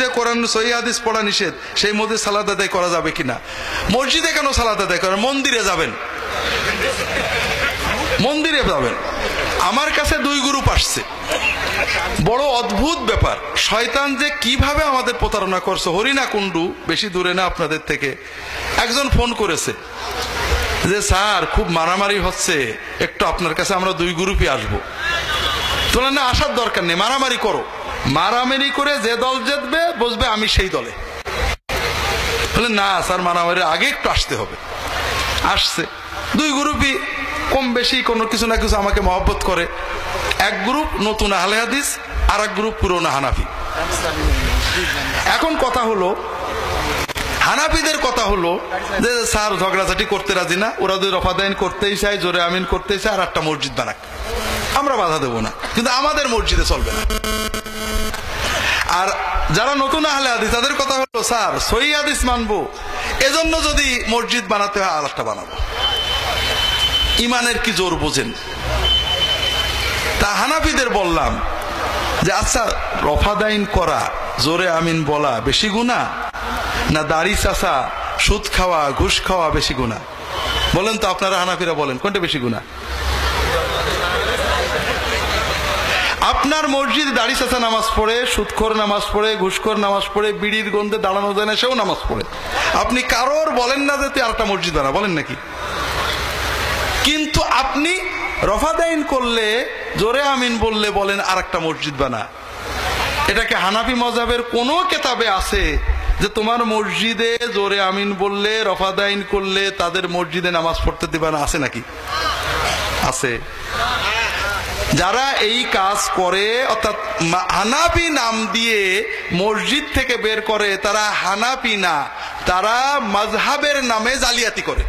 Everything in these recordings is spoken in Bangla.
মসজিদে কোরআন সহিহ হাদিস পড়া নিষেধ, সেই মসজিদে সালাত আদায় করা যাবে কিনা? মসজিদে কেন সালাত আদায় করেন? মন্দিরে যাবেন, মন্দিরে যাবেন। আমার কাছে 2 গ্রুপ আসছে, বড় অদ্ভুত ব্যাপার। শয়তান যে কিভাবে আমাদের প্রতারণা করছে। হরিণা কুণ্ডু, বেশি দূরে না আপনাদের থেকে, একজন ফোন করেছে যে স্যার খুব মারামারি হচ্ছে, একটু আপনার কাছে আমরা 2 গ্রুপই আসবো। তোলা না, আসার দরকার নেই, মারামারি করো, মারামারি করে যে দল জিতবে বসবে আমি সেই দলে। বলে না স্যার, মারামারির আগে একটু আসতে হবে। আসছে 2 গ্রুপই কম বেশি কোনো কিছু না কিছু আমাকে মহব্বত করে। এক গ্রুপ নতুন আহলে হাদিস, আর এক গ্রুপ পুরনো হানাফি। এখন কথা হলো, হানাফিদের কথা হলো যে স্যার ঝগড়াঝাটি করতে রাজি না, ওরা যদি রফাদাইন করতেই চায়, জোরে আমিন করতেই চায়, আর একটা মসজিদ বানাক, আমরা বাধা দেবো না, কিন্তু আমাদের মসজিদে চলবে না। আর যারা নতুন আহলে হাদিস তাদের কথা হলো স্যার সহিহ হাদিস মানবো, এজন্য যদি মসজিদ বানাতে হয় আর একটা বানাবো। ইমানের কি জোর বোঝেন? তা হানাফিদের বললাম যে আচ্ছা, রফাদাইন করা, জোরে আমিন বলা বেশি গুনাহ, না দাড়ি চাচা, সুদ খাওয়া, ঘুষ খাওয়া বেশি গুনাহ? বলেন তো আপনারা হানাফিরা, বলেন কোনটা বেশি গুনাহ? আপনার মসজিদ দাড়ি চাচা নামাজ পড়ে, সুদখোর নামাজ পড়ে, ঘুষখোর নামাজ পড়ে, বিড়ির গন্ধে দাঁড়ানো যায় না, সেও নামাজ পড়ে, আপনি কারোর বলেন না যে তুই আরেকটা মসজিদ বানা, বলেন নাকি? কিন্তু আপনি রফাদাইন করলে, জোরে আমিন বললে বলেন আরেকটা মসজিদ বানা। এটাকে হানাফি মাযহাবের কোন কিতাবে আছে যে তোমার মসজিদে জোরে আমিন বললে, রফাদাইন করলে তাদের মসজিদে নামাজ পড়তে দিবা না? আছে নাকি? আছে। যারা এই কাজ করে, অর্থাৎ হানাফি নাম দিয়ে মসজিদ থেকে বের করে, তারা হানাফি না, তারা মাযহাবের নামে জালিয়াতি করে।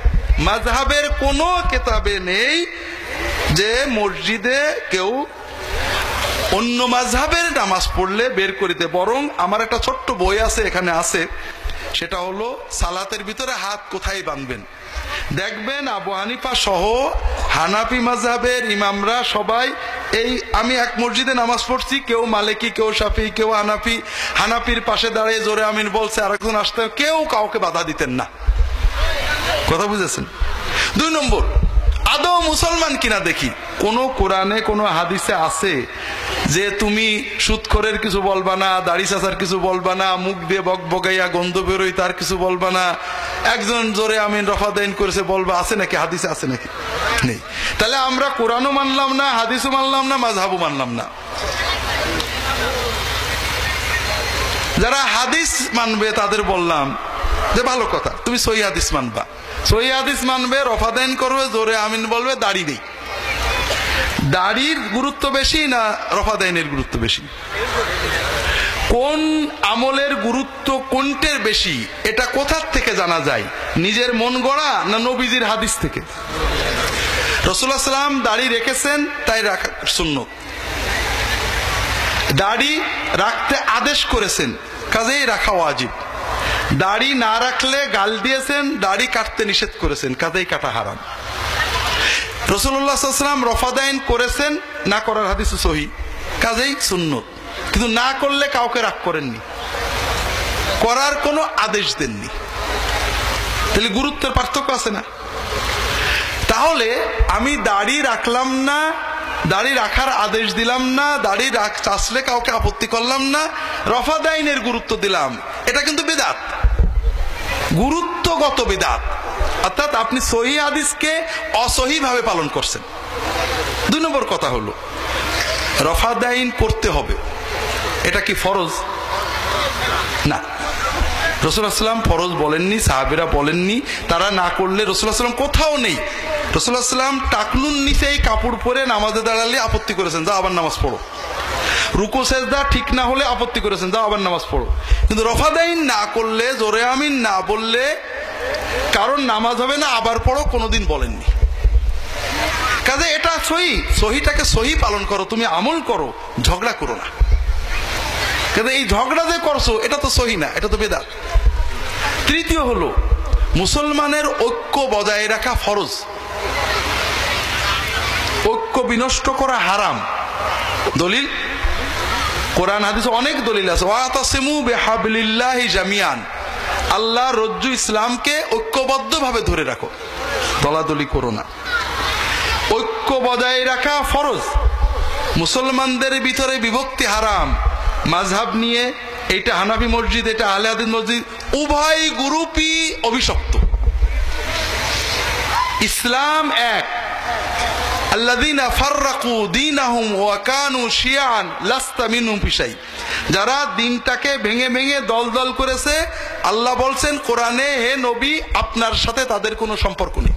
মাযহাবের কোনো কিতাবে নেই যে মসজিদে কেউ অন্য মাযহাবের নামাজ পড়লে বের করিতে। বরং আমার একটা ছোট্ট বই আছে, এখানে আছে, সেটা হলো সালাতের ভিতরে হাত কোথায় বাঁধবেন। দেখবেন আবু হানিফা সহ হানাফি মাযহাবের ইমামরা সবাই, এই আমি এক মসজিদে নামাজ পড়ছি, কেউ মালিকি, কেউ শাফি, কেউ হানাফি, হানাফির পাশে দাঁড়িয়ে জোরে আমিন বলছে, আরেকজন আসতে, কেউ কাউকে বাধা দিতেন না। কথা বুঝেছেন? 2 নম্বর, আদৌ মুসলমান কিনা দেখি। কোন কোরআনে কোন হাদিসে আছে যে তুমি সুদখোরের কিছু বলবা না, দাড়ি চাচার কিছু বলবা না, মুখ দিয়ে বকবকাইয়া গন্ধ বেরোই তার কিছু বলবা না, একজন জোরে আমিন রফাদাইন করেছে বলবা? আছে নাকি? হাদিসে আছে নাকি? নেই। তাহলে আমরা কোরআনও মানলাম না, হাদিসও মানলাম না, মাযহাবও মানলাম না। যারা হাদিস মানবে তাদের বললাম যে ভালো কথা, তুমি সহিহ হাদিস মানবা, সহিহ হাদিস মানবে, রফাদাইন করবে, জোরে আমিন বলবে, দাড়ি নেই। দাড়ির গুরুত্ব বেশি না রফাদাইনের গুরুত্ব বেশি? কোন আমলের গুরুত্ব কোনটার বেশি, এটা কোথার থেকে জানা যায়? নিজের মন গড়া না নবীজির হাদিস থেকে? রাসূলুল্লাহ সাল্লাল্লাহু আলাইহি ওয়াসাল্লাম দাড়ি রেখেছেন, তাই রাখা সুন্নত। দাড়ি রাখতে আদেশ করেছেন, কাজেই রাখা ওয়াজিব। দাড়ি না রাখলে গাল দিয়েছেন, দাড়ি কাটতে নিষেধ করেছেন, কাজেই কাটা হারাম। রাসূলুল্লাহ সাল্লাল্লাহু আলাইহি ওয়াসাল্লাম রফাদাইন করেছেন, না করার হাদিস সহিহ, কাজেই সুন্নত। কিন্তু না করলে কাউকে রাগ করেননি, করার কোনো আদেশ দেননি। তাহলে গুরুত্বের পার্থক্য আছে না? তাহলে আমি দাড়ি রাখলাম না, দাড়ি রাখার আদেশ দিলাম না, দাড়ি চাচলে কাউকে আপত্তি করলাম না, রফাদাইনের গুরুত্ব দিলাম, এটা কিন্তু বিদআত, গুরুত্বগত বিদআত। অর্থাৎ আপনি সহিহ হাদিসকে অসহিহ ভাবে পালন করছেন। 2 নম্বর কথা হলো, রফাদাইন করতে হবে, এটা কি ফরজ? না, রাসূলুল্লাহ সাল্লাল্লাহু আলাইহি ওয়াসাল্লাম ফরজ বলেননি, সাহাবীরা বলেননি, তারা না করলে রাসূলুল্লাহ সাল্লাল্লাহু আলাইহি ওয়াসাল্লাম কোথাও নেই। রাসূলুল্লাহ সাল্লাল্লাহু আলাইহি ওয়াসাল্লাম টাকনুন নিচেই কাপড় পরে নামাজে দাঁড়ালে আপত্তি করেছেন, যাও আবার নামাজ পড়ো। রুকু সেজদা ঠিক না হলে আপত্তি করেছেন, যাও আবার নামাজ পড়ো। কিন্তু রফাদাইন না করলে, জোরে আমিন না বললে কারণ নামাজ হবে না, আবার পড়ো, কোনোদিন বলেননি। কাজে এটা সহিহ, সহিহটাকে সহিহ পালন করো, তুমি আমল করো, ঝগড়া করো না। কাজে এই ঝগড়া যে করছো এটা তো সহিহ না, এটা তো বিদআত। তৃতীয় হলো, মুসলমানের ঐক্য বজায় রাখা ফরজ, ঐক্য বিনষ্ট করা হারাম। দলিল কোরআন হাদিসে অনেক দলিল আছে, ওয়াতাসিমু বিহাবলিল্লাহি জামিয়ান, আল্লাহ রজ্জু ইসলামকে ঐক্যবদ্ধভাবে ধরে রাখো, দলাদলি করো না। ঐক্য বজায় রাখা ফরজ। মুসলমানদের ভিতরে বিভক্তি হারাম। মাযহাব নিয়ে এটা হানাফি মসজিদ, এটা আহলে হাদিস মসজিদ, উভয় গ্রুপই অভিশপ্ত। ইসলাম এক। আল্লাযীনা ফাররাকু দীনাহুম ওয়া কানু শিয়াআন লাস্তা মিনহুম ফি শাই। যারা দিনটাকে ভেঙে ভেঙে দল দল করেছে, আল্লাহ বলছেন কোরআনে, হে নবী আপনার সাথে তাদের কোনো সম্পর্ক নেই।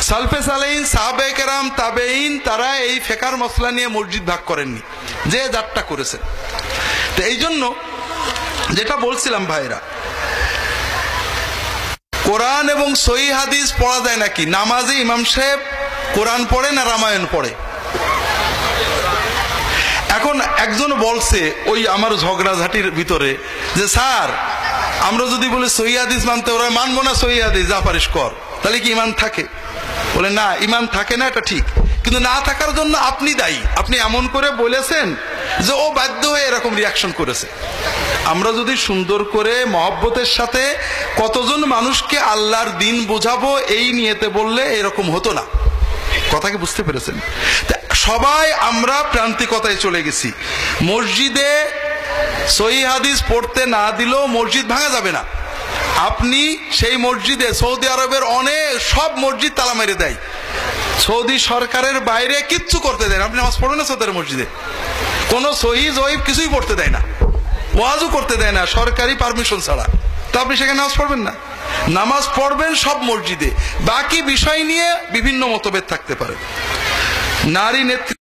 সালফে সালেহিন, সাহাবায়ে কেরাম, তাবেঈন, তারা এই ফিকর মাসলা নিয়ে মসজিদ ভাগ করেননি, যে যারটা করেছেন। তো এই জন্য যেটা বলছিলাম ভাইরা, কোরআন এবং সহিহ হাদিস পড়া যায় নাকি? নামাজে ইমাম সাহেব কোরআন পড়ে না রামায়ণ পড়ে? এখন একজন বলছে ওই আমার ঝগড়াঝাটির ভিতরে যে স্যার, আমরা যদি বলি সহিহ হাদিস মানতে, ওরা মানবো না সহিহ হাদিস, যা পারিস কর, তাহলে কি ইমান থাকে? বলে না, ইমান থাকে না, এটা ঠিক, কিন্তু না থাকার জন্য আপনি দায়ী। আপনি এমন করে বলেছেন যে ও বাধ্য হয়ে এরকম রিয়াকশন করেছে। আমরা যদি সুন্দর করে মহব্বতের সাথে কতজন মানুষকে আল্লাহর দিন বোঝাবো এই নিয়েতে বললে এরকম হতো না। কথা কি বুঝতে পেরেছেন? সবাই আমরা প্রান্তিকতায় চলে গেছি। মসজিদে সহিহ হাদিস পড়তে না দিলেও মসজিদ ভাঙা যাবে না। আপনি সেই মসজিদে, সৌদি আরবের অনেক সব মসজিদ তালা মেরে দেয়, সৌদি সরকারের বাইরে কিচ্ছু করতে দেয় না। আপনি নামাজ পড়বেন না সৌদি মসজিদে, কোনো সহিহ জয়ীব কিছুই পড়তে দেয় না, ওয়াজও করতে দেয় না সরকারি পারমিশন ছাড়া। তো আপনি সেখানে নামাজ পড়বেন না? নামাজ পড়বেন সব মসজিদে। বাকি বিষয় নিয়ে বিভিন্ন মতভেদ থাকতে পারে। নারী নেতৃত্ব